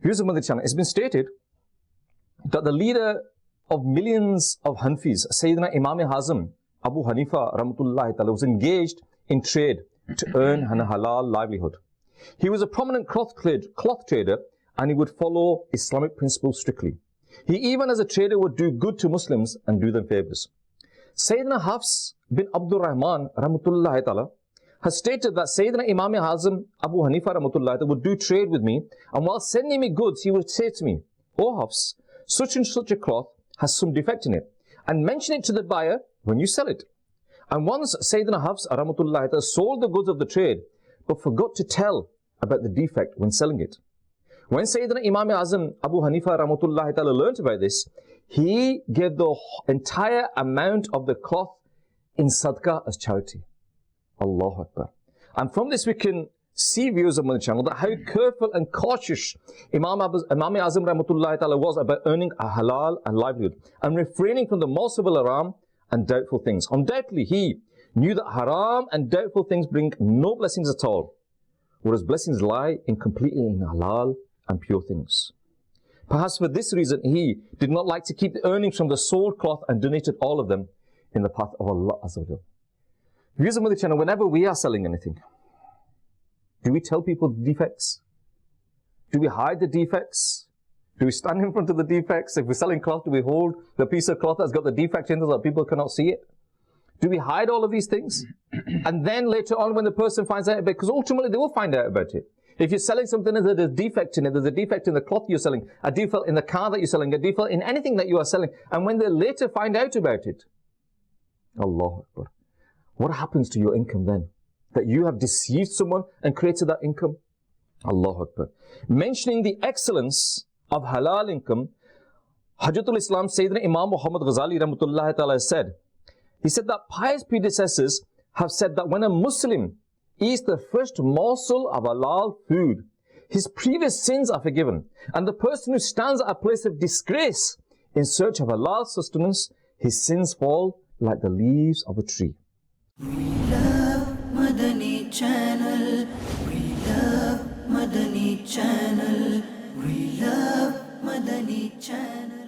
Viewers of Madani Channel, it's been stated that the leader of millions of Hanfis, Sayyidina Imam Hazm Abu Hanifa Rahmatullahi Ta'ala, was engaged in trade to earn a halal livelihood. He was a prominent cloth trader, and he would follow Islamic principles strictly. He even as a trader would do good to Muslims and do them favors. Sayyidina Hafs bin Abdul Rahman Rahmatullahi Ta'ala has stated that Sayyidina Imam Hazm Abu Hanifa Rahmatullahi Ta'ala would do trade with me, and while sending me goods, he would say to me, "O Hafs, such and such a cloth has some defect in it, and mention it to the buyer when you sell it." And once Sayyidina Hafs Rahmatullahi Ta'ala sold the goods of the trade, but forgot to tell about the defect when selling it. When Sayyidina Imam Azam Abu Hanifa Rahmatullahi Ta'ala learnt about this, he gave the entire amount of the cloth in Sadaqah as charity. Allahu Akbar. And from this we can see, viewers of Madani Channel, that how careful and cautious Imam Azam Rahmatullahi Ta'ala was about earning a halal and livelihood and refraining from the most of haram and doubtful things. Undoubtedly, he knew that haram and doubtful things bring no blessings at all, whereas blessings lie in completely in halal and pure things. Perhaps for this reason, he did not like to keep the earnings from the sold cloth and donated all of them in the path of Allah Azza wa Jal. Viewers of Madani Channel, whenever we are selling anything, do we tell people the defects? Do we hide the defects? Do we stand in front of the defects? If we're selling cloth, do we hold the piece of cloth that's got the defect in it so that people cannot see it? Do we hide all of these things? And then later on when the person finds out about it, because ultimately they will find out about it. If you're selling something and there's a defect in it, there's a defect in the cloth you're selling, a defect in the car that you're selling, a defect in anything that you are selling, and when they later find out about it, Allahu Akbar, what happens to your income then? That you have deceived someone and created that income? Allahu Akbar. Mentioning the excellence of halal income, Hujjatul Islam Sayyidina Imam Muhammad Ghazali Rahmatullahi Ta'ala said, he said that pious predecessors have said that when a Muslim eats the first morsel of halal food, his previous sins are forgiven. And the person who stands at a place of disgrace in search of halal sustenance, his sins fall like the leaves of a tree. We love Madani Channel. We love Madani Channel. We love Madani Channel.